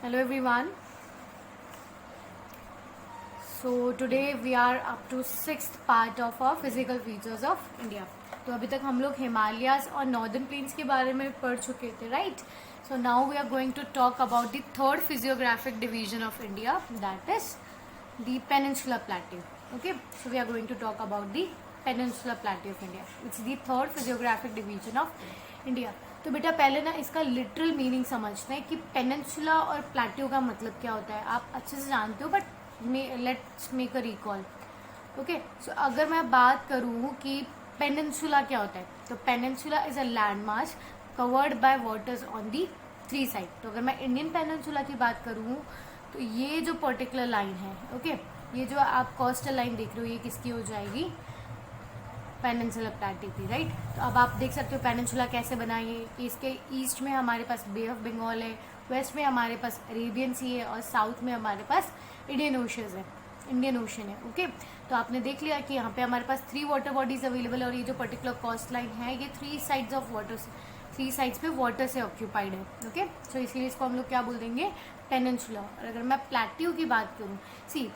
Hello everyone. So today we are up to sixth part of our physical features of India. तो अभी तक हम लोग हिमालयाज और नॉर्दर्न प्लेन्स के बारे में पढ़ चुके थे, right? So now we are going to talk about the third physiographic division of India, that is the peninsula plateau. Okay, so we are going to talk about the peninsular plateau of India. It's the third physiographic division of India. तो बेटा पहले ना इसका literal meaning समझते हैं कि peninsula और plateau का मतलब क्या होता है. आप अच्छे से जानते हो, but let's make a recall. Okay, so अगर मैं बात करूँ कि पेनिनसुला क्या होता है, तो peninsula is a land mass covered by waters on the three side. तो अगर मैं इंडियन पेनिनसुला की बात करूँ तो ये जो पर्टिकुलर लाइन है, ओके, ये जो आप कोस्टल लाइन देख रहे हो, ये किसकी हो जाएगी? पेनिनसुला प्लेट्यू की, राइट? तो अब आप देख सकते हो पेनिनसुला कैसे बना है. कि इसके ईस्ट में हमारे पास बे ऑफ बंगाल है, वेस्ट में हमारे पास अरेबियन सी है और साउथ में हमारे पास इंडियन ओशन है. ओके, तो आपने देख लिया कि यहाँ पे हमारे पास 3 वाटर बॉडीज अवेलेबल है और ये जो पर्टिकुलर कोस्ट लाइन है ये 3 साइड्स पे वाटर से ऑक्यूपाइड है. ओके, सो इसलिए इसको हम लोग क्या बोल देंगे? पेनिनसुला. और अगर मैं प्लेट्यू की बात करूँ,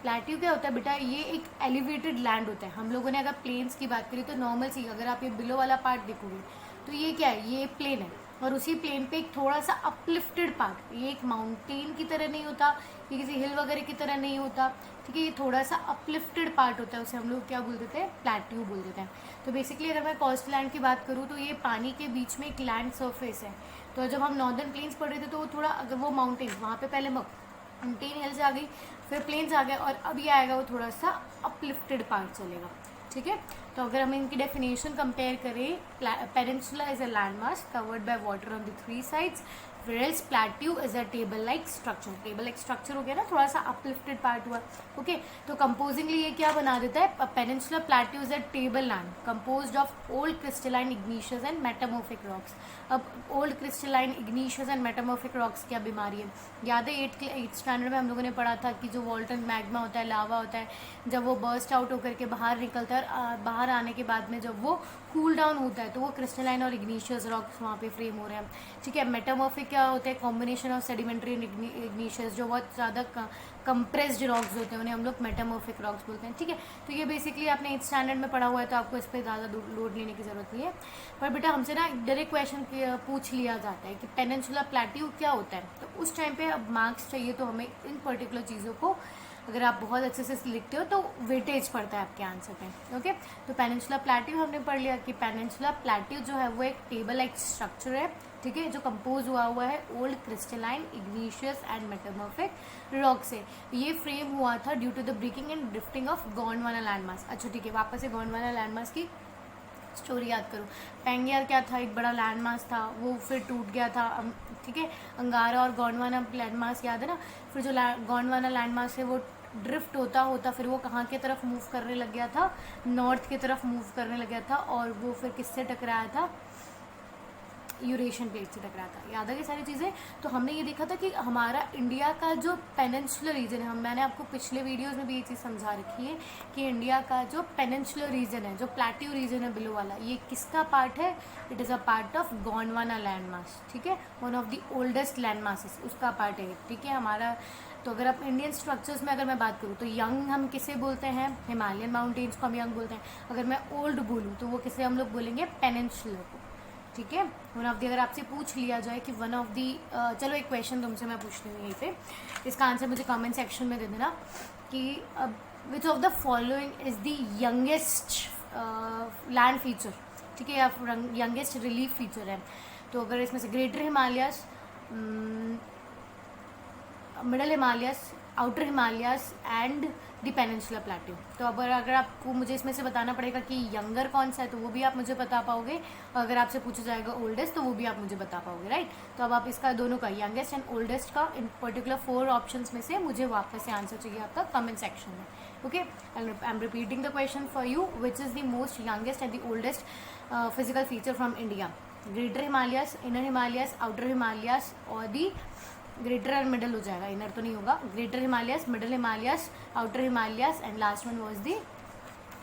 प्लेट्यू क्या होता है बेटा? ये एक एलिवेटेड लैंड होता है. हम लोगों ने अगर प्लेन्स की बात करी तो नॉर्मल सी, अगर आप ये बिलो वाला पार्ट देखोगे तो ये क्या है? ये प्लेन है और उसी प्लेन पे एक थोड़ा सा अपलिफ्टेड पार्ट, ये एक माउंटेन की तरह नहीं होता, ये किसी हिल वगैरह की तरह नहीं होता, ठीक है? ये थोड़ा सा अपलिफ्टेड पार्ट होता है, उसे हम लोग क्या बोल देते हैं? प्लेट्यू बोल देते हैं. तो बेसिकली अगर मैं कोस्ट लैंड की बात करूँ तो ये पानी के बीच में एक लैंड सरफेस है. तो जब हम नॉर्दर्न प्लेन्स पढ़ रहे थे तो वो थोड़ा, अगर वो माउंटेन, वहाँ पे पहले माउंटेन हिल्स आ गई, फिर प्लेन्स आ गए, और अब ये आएगा वो थोड़ा सा अपलिफ्टेड पार्ट चलेगा, ठीक है? तो अगर हम इनकी डेफिनेशन कंपेयर करें, peninsula is a land mass covered by water on the 3 sides, whereas plateau is a table like structure. Table like structure हो गया ना, थोड़ा सा अपलिफ्टेड पार्ट हुआ. ओके, तो कंपोजिंगली ये क्या बना देता है? Peninsula plateau is a table land composed of old crystalline igneous and metamorphic rocks. अब old crystalline igneous and metamorphic rocks क्या बीमारी है? याद है 8th स्टैंडर्ड में हम लोगों ने पढ़ा था कि जो वॉल्टन मैग्मा होता है, लावा होता है, जब वो बर्स्ट आउट होकर के बाहर निकलता है और बाहर आने के बाद में जब वो कूल डाउन होता है तो वो क्रिस्टलाइन और इग्निशियस रॉक्स वहाँ पे फ्रेम हो रहे हैं, ठीक है? मेटामॉर्फिक क्या होता है? Combination of sedimentary and igneous, जो बहुत ज़्यादा कंप्रेस्ड रॉक्स होते हैं उन्हें हम लोग मेटामॉर्फिक रॉक्स बोलते हैं, ठीक है? तो ये बेसिकली आपने 8th स्टैंडर्ड में पढ़ा हुआ है, तो आपको इस पर ज़्यादा लोड लेने की ज़रूरत नहीं है. पर बेटा हमसे ना डायरेक्ट क्वेश्चन पूछ लिया जाता है कि पेनिनसुला प्लेट्यू क्या होता है, तो उस टाइम पे अब मार्क्स चाहिए, तो हमें इन पर्टिकुलर चीज़ों को, अगर आप बहुत अच्छे से लिखते हो तो वेटेज पड़ता है आपके आंसर पे. ओके, तो पेनिनसुला प्लेट्यू हमने पढ़ लिया कि पेनिनसुला प्लेट्यू जो है वो एक टेबल लाइक स्ट्रक्चर है, ठीक है, जो कंपोज हुआ है old crystalline igneous and metamorphic rock से. ये फ्रेम हुआ था due to the breaking and drifting of Gondwana landmass. अच्छा ठीक है, वापस से गोंडवाना लैंडमास की स्टोरी याद करो. पेंगियर क्या था? एक बड़ा लैंडमास था, वो फिर टूट गया था, ठीक है? अंगारा और गोंडवाना लैंडमास याद है ना? फिर जो गोंडवाना लैंडमास है वो ड्रिफ्ट होता होता फिर वो कहाँ की तरफ मूव करने लग गया था? नॉर्थ की तरफ मूव करने लग गया था, और वो फिर किससे टकराया था? यूरेशियन प्लेट से टकराया था. याद है ये सारी चीज़ें? तो हमने ये देखा था कि हमारा इंडिया का जो पेनिनसुलर रीजन है, मैंने आपको पिछले वीडियोस में भी ये चीज़ समझा रखी है कि इंडिया का जो पेनिनसुलर रीजन है, जो प्लेट्यू रीजन है बिलो वाला, ये किसका पार्ट है? It is a part of Gondwana land mass, ठीक है? One of the oldest land masses, उसका पार्ट है, ठीक है हमारा. तो अगर आप इंडियन स्ट्रक्चर्स में अगर मैं बात करूँ तो यंग हम किसे बोलते हैं? हिमालयन माउंटेन्स को हम यंग बोलते हैं. अगर मैं ओल्ड बोलूँ तो वो किसे हम लोग बोलेंगे? पेनिनसुलर को, ठीक है? वन ऑफ दी, अगर आपसे पूछ लिया जाए कि वन ऑफ दी, चलो एक क्वेश्चन तुमसे मैं पूछती हूँ यहीं पे, इसका आंसर मुझे कमेंट सेक्शन में दे देना कि which of the following is the youngest land feature, ठीक है, या यंगेस्ट रिलीफ फीचर है? तो अगर इसमें से greater Himalayas, middle Himalayas, outer Himalayas and the peninsula plateau. तो अब अगर आपको मुझे इसमें से बताना पड़ेगा कि यंगर कौन सा है, तो वो भी आप मुझे बता पाओगे. अगर आपसे पूछा जाएगा ओल्डेस्ट, तो वो भी आप मुझे बता पाओगे, राइट? तो अब आप इसका दोनों का, यंगेस्ट एंड ओल्डेस्ट का, इन पर्टिकुलर 4 ऑप्शंस में से मुझे वापस से आंसर चाहिए आपका कमेंट सेक्शन में. Okay, I am repeating the question for you. Which is the most youngest and the oldest physical feature from India? Greater Himalayas, inner Himalayas, outer Himalayas और the greater and middle हो जाएगा, inner तो नहीं होगा. Greater Himalayas, middle Himalayas, outer Himalayas and last one was the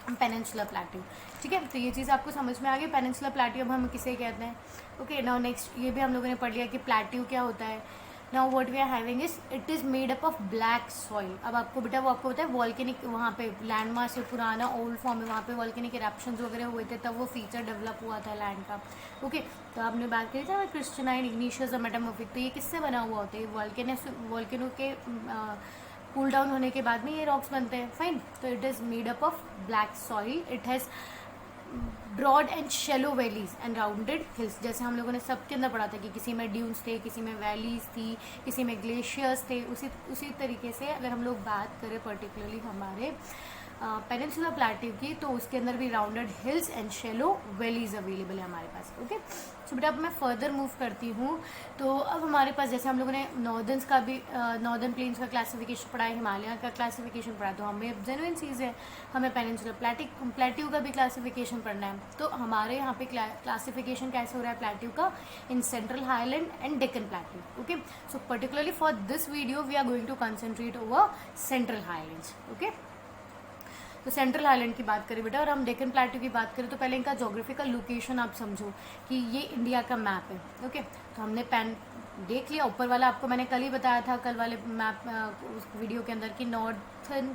peninsula plateau, ठीक है? तो ये चीज़ आपको समझ में आ गई. पेनिनसुला प्लेट्यू अब हम किसे कहते हैं? ओके, नाउ नेक्स्ट ये भी हम लोगों ने पढ़ लिया कि प्लेट्यू क्या होता है. Now what we are having is it is made up of black soil. अब आपको बेटा वो आपको पता है वॉल्केनिक वहाँ पे लैंड मास से पुराना ओल्ड फॉर्म है, वहाँ पे वॉल्केनिक इरप्शंस वगैरह हुए थे, तब वो फीचर डेवलप हुआ था लैंड का. ओके तो आपने बात करी था क्रिस्टलाइन इग्निशियस और मेटामॉर्फिक. तो ये किससे बना हुआ होता है? वॉल्केनो के कूल डाउन होने के बाद में ये रॉक्स बनते हैं. फाइन. तो it is made up of black soil. It has broad and shallow valleys and rounded hills. जैसे हम लोगों ने सबके अंदर पढ़ा था कि किसी में ड्यून्स थे, किसी में वैलीज थी, किसी में ग्लेशियर्स थे. उसी तरीके से अगर हम लोग बात करें पर्टिकुलरली हमारे पेनिनसुला प्लेट्यू की, तो उसके अंदर भी rounded hills and shallow valleys available है हमारे पास. ओके सो बेटा अब मैं फर्दर मूव करती हूँ. तो अब हमारे पास जैसे हम लोगों ने नॉर्दर्न्स का भी नॉर्दर्न प्लेन्स का क्लासिफिकेशन पढ़ा है, हिमालय का क्लासिफिकेशन पढ़ा है, तो हमें जेन्युइन चीज़ है, हमें पेनिनसुला प्लेट्यू का भी क्लासिफिकेशन पढ़ना है. तो हमारे यहाँ पे क्लासिफिकेशन कैसे हो रहा है प्लेट्यू का? In central highland and Deccan plateau. Okay so particularly for this video we are going to concentrate over central highlands. Okay तो सेंट्रल हाईलैंड की बात करें बेटा और हम डेक्कन प्लेट्यू की बात करें, तो पहले इनका जोग्राफिकल लोकेशन आप समझो कि ये इंडिया का मैप है. ओके तो हमने पेन देख लिया. ऊपर वाला आपको मैंने कल ही बताया था, कल वाले मैप उस वीडियो के अंदर, कि नॉर्थर्न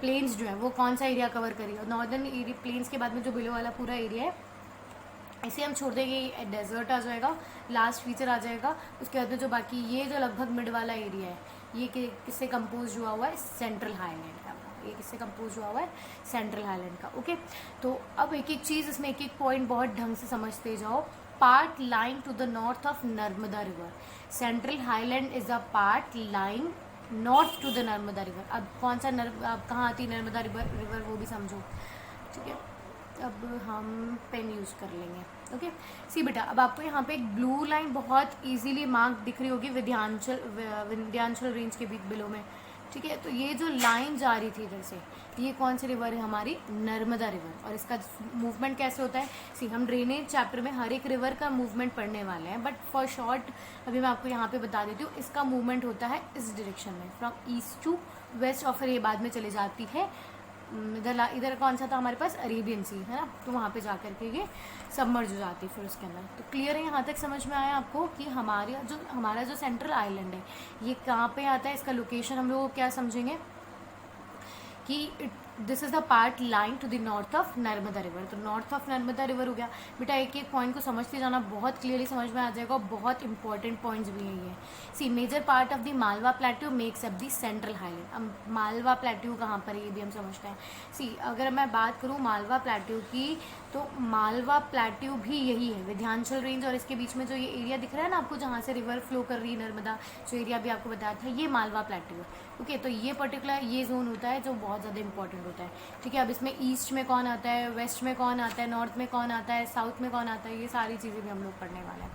प्लेन्स जो है वो कौन सा एरिया कवर करी, और नॉर्दर्न प्लेन्स के बाद में जो बिलो वाला पूरा एरिया है ऐसे हम छोड़ देंगे, डेजर्ट आ जाएगा, लास्ट फीचर आ जाएगा. उसके बाद में जो बाकी ये जो लगभग मिड वाला एरिया है, ये किससे कंपोज हुआ हुआ है? सेंट्रल हाईलैंड का. ये किससे कंपोज हुआ हुआ है? सेंट्रल हाईलैंड का. ओके तो अब एक एक चीज़ इसमें एक एक पॉइंट बहुत ढंग से समझते जाओ. Part line to the north of Narmada river. Central highland is a part line north to the Narmada river. अब कौन सा अब कहाँ आती है नर्मदा रिवर वो भी समझो. ठीक है अब हम पेन यूज़ कर लेंगे. ओके सी बेटा अब आपको यहाँ पे एक ब्लू लाइन बहुत इजीली मार्क दिख रही होगी विंध्याचल रेंज के बिलो में. ठीक है तो ये जो लाइन जा रही थी इधर से, ये कौन सी रिवर है? हमारी नर्मदा रिवर. और इसका मूवमेंट कैसे होता है? सी हम ड्रेनेज चैप्टर में हर एक रिवर का मूवमेंट पढ़ने वाले हैं, बट फॉर शॉर्ट अभी मैं आपको यहाँ पे बता देती हूँ. इसका मूवमेंट होता है इस डायरेक्शन में, फ्रॉम ईस्ट टू वेस्ट, और फिर ये बाद में चले जाती है इधर कौन सा था हमारे पास? अरेबियन सी है ना. तो वहाँ पे जा करके ये सबमर्ज हो जाती है फिर उसके अंदर. तो क्लियर है यहाँ तक समझ में आया आपको कि हमारा जो सेंट्रल आइलैंड है ये कहाँ पे आता है? इसका लोकेशन हम लोग क्या समझेंगे कि this is the part line to the north of Narmada river. तो नॉर्थ ऑफ नर्मदा रिवर हो गया बेटा. एक एक पॉइंट को समझते जाना, बहुत क्लियरली समझ में आ जाएगा, और बहुत इंपॉर्टेंट पॉइंट्स भी हैं ये. See major part of the Malwa plateau makes up the central highland. अब मालवा प्लेट्यू कहाँ पर है ये भी हम समझते हैं. सी अगर मैं बात करूँ मालवा प्लेट्यू की, तो मालवा प्लेट्यू भी यही है, विंध्याचल रेंज और इसके बीच में जो ये एरिया दिख रहा है ना आपको, जहाँ से रिवर फ्लो कर रही है नर्मदा, जो एरिया भी आपको बताया था, ये मालवा प्लेट्यू है. ओके तो ये पर्टिकुलर ये जोन होता है जो बहुत ज़्यादा इंपॉर्टेंट होता है. ठीक है अब इसमें ईस्ट में कौन आता है, वेस्ट में कौन आता है, नॉर्थ में कौन आता है, साउथ में कौन आता है, ये सारी चीज़ें भी हम लोग पढ़ने वाले हैं.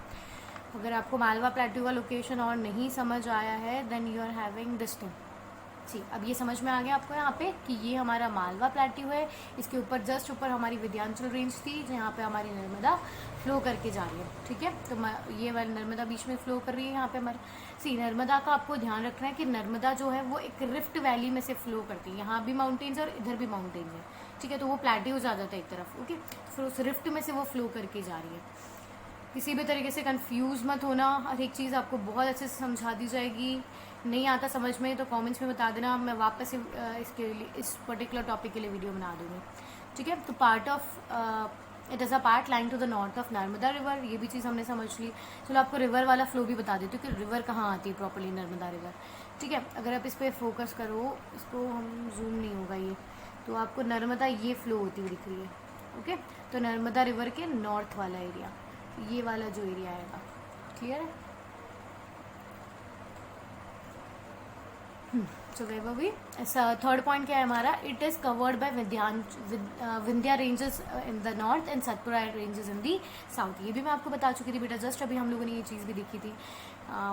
अगर आपको मालवा प्लेट्यू का लोकेशन और नहीं समझ आया है, then you are having this thing. जी अब ये समझ में आ गया आपको यहाँ पे कि ये हमारा मालवा प्लेट्यू है. इसके ऊपर जस्ट ऊपर हमारी विंध्याचल रेंज थी, जहाँ पे हमारी नर्मदा फ्लो करके जा रही है. ठीक है तो ये वाली नर्मदा बीच में फ्लो कर रही है यहाँ पे हमारे. सी नर्मदा का आपको ध्यान रखना है कि नर्मदा जो है वो एक रिफ्ट वैली में से फ्लो करती है. यहाँ भी माउंटेन्स और इधर भी माउंटेन्स है. ठीक है तो वो प्लेट्यूज आ जाता है एक तरफ. ओके फिर उस रिफ्ट में से वो फ्लो करके जा रही है. किसी भी तरीके से कंफ्यूज मत होना, हर एक चीज़ आपको बहुत अच्छे से समझा दी जाएगी. नहीं आता समझ में तो कमेंट्स में बता देना, मैं वापस इसके लिए इस पर्टिकुलर टॉपिक के लिए वीडियो बना दूँगी. ठीक है तो part of it is a part line to the north of Narmada river. ये भी चीज़ हमने समझ ली. चलो आपको रिवर वाला फ्लो भी बता देती हूँ कि रिवर कहाँ आती है प्रॉपर्ली, नर्मदा रिवर. ठीक है अगर आप इस पर फोकस करो, इसको हम जूम नहीं होगा ये, तो आपको नर्मदा ये फ्लो होती हुई दिख रही है. ओके तो नर्मदा रिवर के नॉर्थ वाला एरिया, ये वाला जो एरिया आएगा. क्लियर है? सो वे वो भी थर्ड पॉइंट क्या है हमारा? It is covered by Vindhya ranges in the north and Satpura ranges in the south. ये भी मैं आपको बता चुकी थी बेटा, जस्ट अभी हम लोगों ने ये चीज़ भी देखी थी.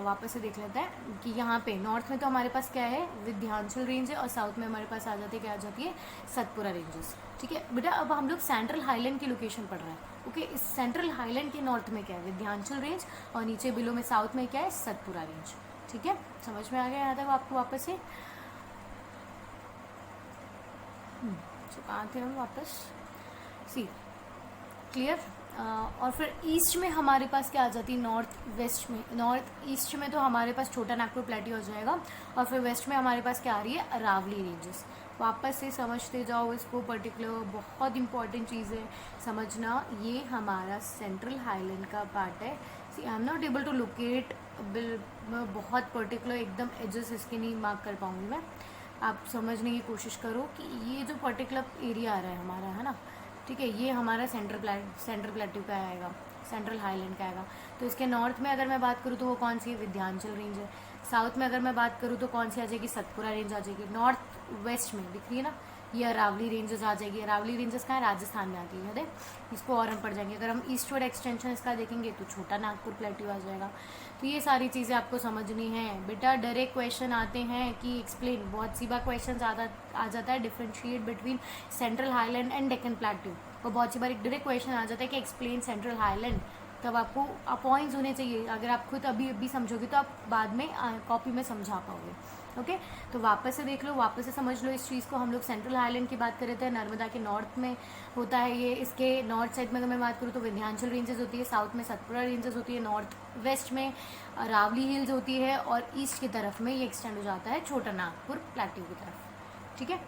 वापस से देख लेते हैं कि यहाँ पे नॉर्थ में तो हमारे पास क्या है? विंध्याचल रेंज है, और साउथ में हमारे पास आ जाती है क्या? आ जाती है सतपुरा रेंजेस. ठीक है बेटा अब हम लोग सेंट्रल हाईलैंड की लोकेशन पढ़ रहे हैं. ओके इस सेंट्रल हाईलैंड के नॉर्थ में क्या है? विंध्याचल रेंज, और नीचे बिलो में साउथ में क्या है? सतपुरा रेंज. ठीक है समझ में आ गया यहाँ तक आपको वापस से? कहाँ थे हम वापस? सी क्लियर. और फिर ईस्ट में हमारे पास क्या आ जाती है, नॉर्थ वेस्ट में। नॉर्थ ईस्ट में तो हमारे पास छोटा नागपुर प्लेट्यू हो जाएगा, और फिर वेस्ट में हमारे पास क्या आ रही है, अरावली रेंजेस। वापस से समझते जाओ इसको, पर्टिकुलर बहुत इंपॉर्टेंट चीज़ है समझना, ये हमारा सेंट्रल हाईलैंड का पार्ट है। See I am not able to locate, बहुत पर्टिकुलर एकदम एजेस इसके नहीं मार्क कर पाऊँगी मैं। आप समझने की कोशिश करो कि ये जो पर्टिकुलर एरिया आ रहा है हमारा, है ना, ठीक है, ये हमारा सेंट्रल प्लेट्यू का आएगा, सेंट्रल हाईलैंड का आएगा। तो इसके नॉर्थ में अगर मैं बात करूँ तो वो कौन सी है, विंध्याचल रेंज है। साउथ में अगर मैं बात करूँ तो कौन सी आ जाएगी, सतपुरा रेंज आ जाएगी। नॉर्थ वेस्ट में दिख रही है ना, ये अरावली रेंजेस आ जाएगी। अरावली रेंजेस कहाँ है, राजस्थान में आती है, इसको और हम पढ़ जाएंगे। अगर हम ईस्टवर्ड एक्सटेंशन इसका देखेंगे तो छोटा नागपुर प्लेट्यू आ जाएगा। तो ये सारी चीज़ें आपको समझनी है बेटा। डायरेक्ट क्वेश्चन आते हैं कि एक्सप्लेन, बहुत सी बार क्वेश्चन आ जाता है differentiate between central highland and Deccan plateau, और बहुत सी बार एक डायरेक्ट क्वेश्चन आ जाता है कि एक्सप्लेन सेंट्रल हाईलैंड। तब आपको पॉइंट्स होने चाहिए, अगर आप खुद अभी समझोगे तो आप बाद में कॉपी में समझा पाओगे। ओके, तो वापस से देख लो, वापस से समझ लो इस चीज़ को। हम लोग सेंट्रल हाईलैंड की बात कर रहे थे, नर्मदा के नॉर्थ में होता है ये। इसके नॉर्थ साइड में अगर मैं बात करूँ तो विंध्याचल रेंजेस होती है, साउथ में सतपुरा रेंजेस होती है, नॉर्थ वेस्ट में अरावली हिल्स होती है, और ईस्ट की तरफ में ये एक्सटेंड हो जाता है छोटा नागपुर प्लेट्यू की तरफ। ठीक है,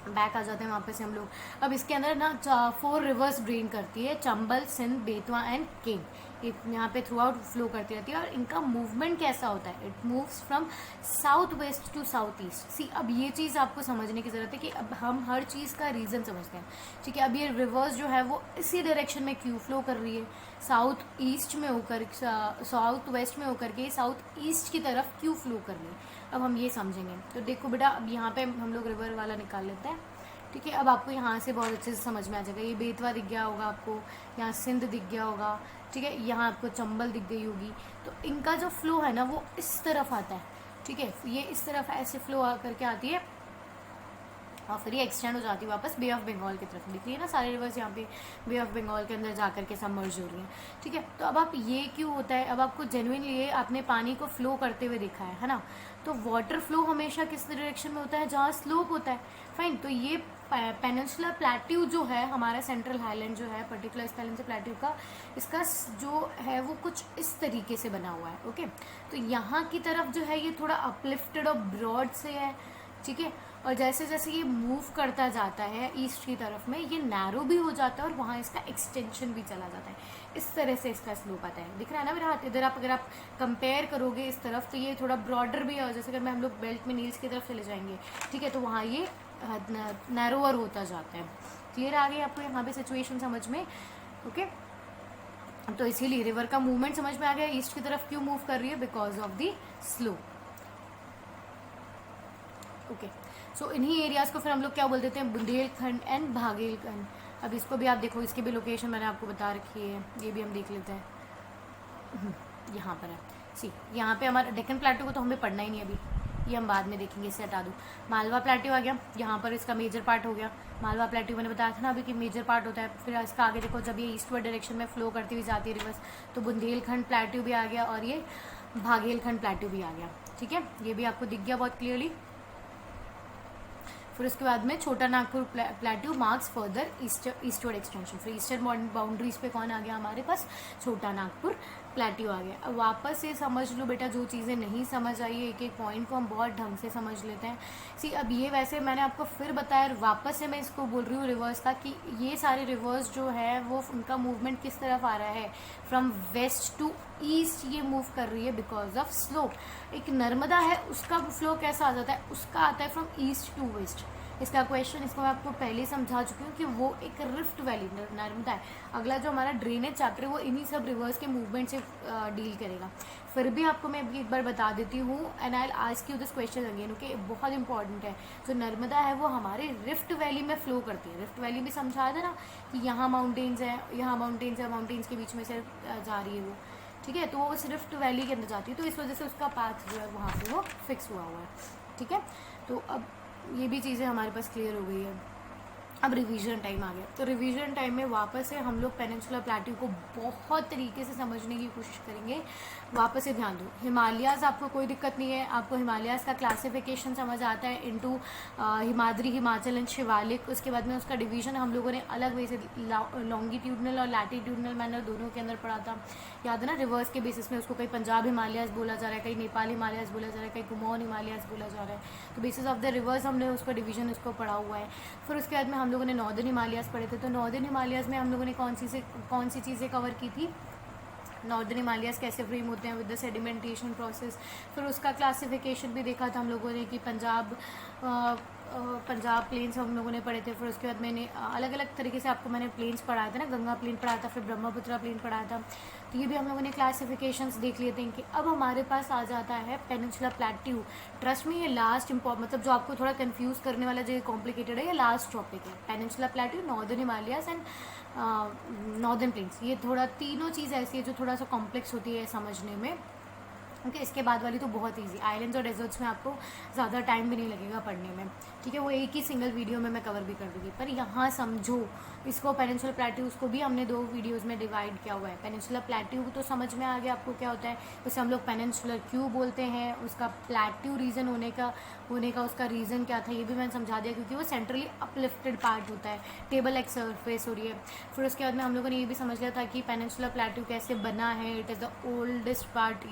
बैक आ जाते हैं वहाँ पे से हम लोग। अब इसके अंदर ना 4 रिवर्स ड्रेन करती है, चंबल, सिंध, बेतवा एंड केन। यहाँ पे थ्रू आउट फ्लो करती रहती है, और इनका मूवमेंट कैसा होता है, it moves from south west to south east. See अब ये चीज़ आपको समझने की ज़रूरत है कि अब हम हर चीज़ का रीज़न समझते हैं। ठीक है, अब ये रिवर्स जो है वो इसी डायरेक्शन में क्यों फ्लो कर रही है, साउथ ईस्ट में होकर, साउथ वेस्ट में होकर के साउथ ईस्ट की तरफ क्यों फ्लो कर रही है, अब हम ये समझेंगे। तो देखो बेटा, अब यहाँ पे हम लोग रिवर वाला निकाल लेते हैं। ठीक है, अब आपको यहाँ से बहुत अच्छे से समझ में आ जाएगा। ये बेतवा दिख गया होगा आपको, यहाँ सिंध दिख गया होगा, ठीक है, यहाँ आपको चंबल दिख गई होगी। तो इनका जो फ्लो है ना वो इस तरफ आता है। ठीक है, ये इस तरफ ऐसे फ्लो करके आती है, और फिर ये एक्सटेंड हो जाती है वापस बे ऑफ बंगाल की तरफ। दिख रही है ना सारे रिवर्स यहाँ पे बे ऑफ बंगाल के अंदर जा करके सबमर्ज हो रही हैं। ठीक है, तो अब आप ये क्यों होता है, अब आपको जेन्युइनली ये आपने पानी को फ्लो करते हुए देखा है ना। तो वाटर फ्लो हमेशा किस डायरेक्शन में होता है, जहाँ स्लोप होता है। फाइन, तो ये पेनिनसुलर प्लेट्यू जो है हमारा, सेंट्रल हाईलैंड जो है पर्टिकुलर इस पेनिनसुलर प्लेट्यू का, इसका जो है वो कुछ इस तरीके से बना हुआ है। ओके, तो यहाँ की तरफ जो है ये थोड़ा अपलिफ्टेड और ब्रॉड से है। ठीक है, और जैसे जैसे ये मूव करता जाता है ईस्ट की तरफ में, ये नैरो भी हो जाता है और वहाँ इसका एक्सटेंशन भी चला जाता है। इस तरह से इसका स्लोप आता है, दिख रहा है ना मेरा हाथ इधर। आप अगर आप कंपेयर करोगे इस तरफ तो ये थोड़ा ब्रॉडर भी है, जैसे अगर मैं हम लोग बेल्ट में नील्स की तरफ चले जाएंगे, ठीक है, तो वहाँ ये नैरोअर होता जाता है। क्लियर आ गई आपको यहाँ पे सिचुएशन समझ में। ओके, तो इसीलिए रिवर का मूवमेंट समझ में आ गया, ईस्ट की तरफ क्यों मूव कर रही है, because of the slope. Okay, so इन्हीं एरियाज को फिर हम लोग क्या बोल देते हैं, बुंदेलखंड एंड भागेलखंड। अब इसको भी आप देखो, इसकी भी लोकेशन मैंने आपको बता रखी है, ये भी हम देख लेते हैं। यहाँ पर है, सी यहाँ पे हमारा डेक्कन प्लेट्यू को तो हमें पढ़ना ही नहीं अभी, ये हम बाद में देखेंगे, इससे हटा दूँ। मालवा प्लेट्यू आ गया, यहाँ पर इसका मेजर पार्ट हो गया। मालवा प्लेट्यू मैंने बताया था ना अभी कि मेजर पार्ट होता है। फिर इसका आगे देखो, जब ये ईस्टवर्ड डायरेक्शन में फ्लो करती हुई जाती है रिवर्स, तो बुंदेलखंड प्लेट्यू भी आ गया और ये भागेलखंड प्लेट्यू भी आ गया। ठीक है, ये भी आपको दिख गया बहुत क्लियरली। फिर उसके बाद में छोटा Nagpur plateau marks further eastward extension. फिर ईस्टर्न बाउंड्रीज पे कौन आ गया हमारे पास, छोटा नागपुर प्लेट्यू आ गया। अब वापस से समझ लो बेटा, जो चीज़ें नहीं समझ आई है एक एक पॉइंट को हम बहुत ढंग से समझ लेते हैं। सी अब ये वैसे मैंने आपको फिर बताया, वापस से मैं इसको बोल रही हूँ रिवर्स का, कि ये सारे रिवर्स जो है वो उनका मूवमेंट किस तरफ आ रहा है, फ्रॉम वेस्ट टू ईस्ट ये मूव कर रही है बिकॉज ऑफ स्लोप। एक नर्मदा है, उसका फ्लो कैसा आ जाता है, उसका आता है फ्रॉम ईस्ट टू वेस्ट। इसका क्वेश्चन, इसको मैं आपको पहले ही समझा चुकी हूँ कि वो एक रिफ्ट वैली नर्मदा है। अगला जो हमारा ड्रेनेज चैप्टर है वो इन्हीं सब रिवर्स के मूवमेंट से डील करेगा। फिर भी आपको मैं एक बार बता देती हूँ, and I ask you this question again, okay, बहुत इंपॉर्टेंट है। जो नर्मदा है वो हमारे रिफ्ट वैली में फ्लो करती है। रिफ्ट वैली भी समझाया था ना कि यहाँ माउंटेन्स है, यहाँ माउंटेन्स है, माउंटेन्स के बीच में से जा रही है वो। ठीक है, तो वो उस रिफ्ट वैली के अंदर जाती है, तो इस वजह से उसका पाथ जो है वहाँ पे वो फिक्स हुआ हुआ है। ठीक है, तो अब ये भी चीज़ें हमारे पास क्लियर हो गई है। अब रिवीजन टाइम आ गया। तो रिवीजन टाइम में वापस से हम लोग पेनिनसुलर प्लेट्यू को बहुत तरीके से समझने की कोशिश करेंगे। वापस से ध्यान दो, हिमालयाज़ आपको कोई दिक्कत नहीं है, आपको हिमालयाज़ का क्लासिफिकेशन समझ आता है इनटू हिमाद्री, हिमाचल एंड शिवालिक। उसके बाद में उसका डिवीजन हम लोगों ने अलग वे से लॉन्गिट्यूडनल और लैटिट्यूडनल मैनर दोनों के अंदर पढ़ा था, याद है ना। रिवर्स के बेसिस में उसको कहीं पंजाब हिमालयाज़ बोला जा रहा है, कहीं नेपाल हिमालयाज़ बोला जा रहा है, कहीं कुमाऊन हिमालयाज़ बोला जा रहा है। तो बेसिस ऑफ द रिवर्स हमने उसका डिवीजन उसको पढ़ा हुआ है। फिर उसके बाद में हम लोगों ने नॉर्दर्न हिमालयाज़ पढ़े थे। तो नॉर्दर्न हिमालयाज़ में हम लोगों ने कौन सी चीज़ें कवर की थी, नॉर्दर्न हिमालयाज़ कैसे फ्रेम होते हैं विद द सेडिमेंटेशन प्रोसेस। फिर उसका क्लासिफिकेशन भी देखा था हम लोगों ने कि पंजाब प्लेन्स हम लोगों ने पढ़े थे। फिर उसके बाद मैंने अलग अलग तरीके से आपको मैंने प्लेन्स पढ़ाया था ना, गंगा प्लेन पढ़ाया था, फिर ब्रह्मपुत्रा प्लेन पढ़ाया था। तो ये भी हम लोगों ने क्लासिफिकेशंस देख लिए थे कि अब हमारे पास आ जाता है पेनिनसुलर प्लेट्यू। ट्रस्ट में ये लास्ट मतलब जो आपको थोड़ा कंफ्यूज करने वाला जो कॉम्प्लिकेटेड है, ये लास्ट टॉपिक है। Peninsular plateau, northern Himalayas and northern plains, ये थोड़ा तीनों चीज़ ऐसी है जो थोड़ा सा कॉम्प्लेक्स होती है समझने में। ओके, इसके बाद वाली तो बहुत इजी, आइलैंड्स और डेजर्ट्स में आपको ज़्यादा टाइम भी नहीं लगेगा पढ़ने में, ठीक है। वो एक ही सिंगल वीडियो में मैं कवर भी कर दूँगी। पर यहाँ समझो इसको, पेनिनसुलर प्लेट्यू उसको भी हमने 2 वीडियोस में डिवाइड किया हुआ है। पेनिनसुलर प्लेट्यू तो समझ में आ गया आपको क्या होता है, उसे हम लोग पेनिनसुलर क्यों बोलते हैं, उसका प्लेट्यू रीजन होने का उसका रीज़न क्या था, ये भी मैंने समझा दिया, क्योंकि वो सेंट्रली अपलिफ्टेड पार्ट होता है, टेबल लाइक सरफेस हो रही है। फिर उसके बाद में हम लोगों ने ये भी समझ लिया था कि पेनिनसुलर प्लेट्यू कैसे बना है। It is the oldest part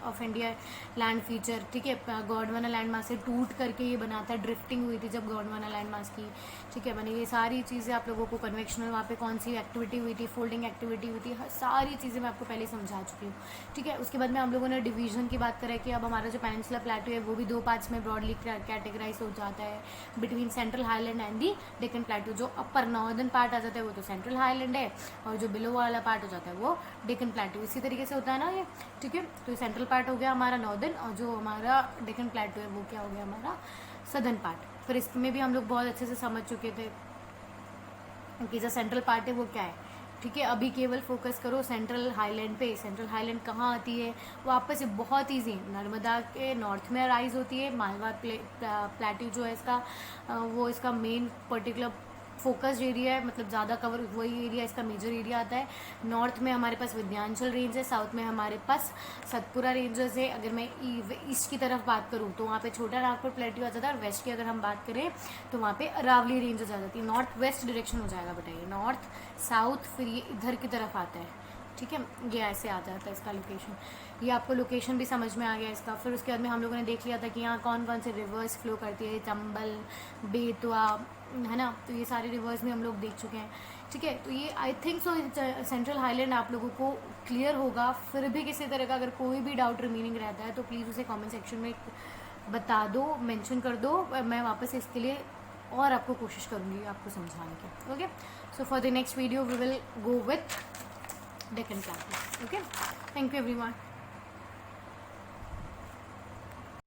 of India land feature, ठीक है। गोंडवाना लैंड मास से टूट करके ये बना था, ड्रिफ्टिंग हुई थी जब गोंडवाना लैंड मास की, ठीक है। मैंने ये सारी चीज़ें आप लोगों को, कन्वेक्शनल वहाँ पे कौन सी एक्टिविटी हुई थी, फोल्डिंग एक्टिविटी हुई थी, सारी चीज़ें मैं आपको पहले समझा चुकी हूँ, ठीक है। उसके बाद में हम लोगों ने डिवीजन की बात करें कि अब हमारा जो पेनिनसुलर प्लेट्यू है वो भी 2 पार्ट्स में ब्रॉडली कैटेगराइज हो जाता है, between central highland and the Deccan plateau. जो अपर नॉर्दर्न पार्ट आ जाता है वो तो सेंट्रल हाईलैंड है, और जो बिलो वाला पार्ट हो जाता है वो डेक्कन प्लेट्यू। इसी तरीके से होता है ना ये, ठीक है। तो सेंट्रल पार्ट हो गया हमारा नॉर्दर्न, और जो हमारा डेक्कन प्लेट्यू है वो क्या हो गया हमारा सदर्न पार्ट। फिर इसमें भी हम लोग बहुत अच्छे से समझ चुके थे कि जो सेंट्रल पार्ट है वो क्या है, ठीक है। अभी केवल फोकस करो सेंट्रल हाईलैंड पे। सेंट्रल हाईलैंड कहाँ आती है, वो आपस से बहुत ईजी, नर्मदा के नॉर्थ में राइज होती है। मालवा प्लेट्यू जो है इसका वो इसका मेन पर्टिकुलर फोकस्ड एरिया है, मतलब ज़्यादा कवर वही एरिया इसका मेजर एरिया आता है। नॉर्थ में हमारे पास विंध्याचल रेंज है, साउथ में हमारे पास सतपुरा रेंजेस है। अगर मैं ईस्ट की तरफ बात करूँ तो वहाँ पे छोटा नागपुर प्लेट्यू आ जाता है, और वेस्ट की अगर हम बात करें तो वहाँ पे अरावली रेंजेस आ जाती है। नॉर्थ वेस्ट डायरेक्शन हो जाएगा बेटा, ये नॉर्थ साउथ, फिर ये इधर की तरफ आता है, ठीक है। ये ऐसे आ जाता है इसका लोकेशन, ये आपको लोकेशन भी समझ में आ गया इसका। फिर उसके बाद में हम लोगों ने देख लिया था कि यहाँ कौन कौन से रिवर्स फ्लो करती है, चंबल, बेतवा, है ना। तो ये सारे रिवर्स भी हम लोग देख चुके हैं, ठीक है। तो ये I think so central highland आप लोगों को क्लियर होगा। फिर भी किसी तरह का अगर कोई भी डाउट रिमेनिंग रहता है तो प्लीज़ उसे कमेंट सेक्शन में बता दो, मेंशन कर दो, मैं वापस इसके लिए और आपको कोशिश करूँगी आपको समझाने की। Okay, so for the next video we will go with Deccan plateau. Okay, thank you everyone.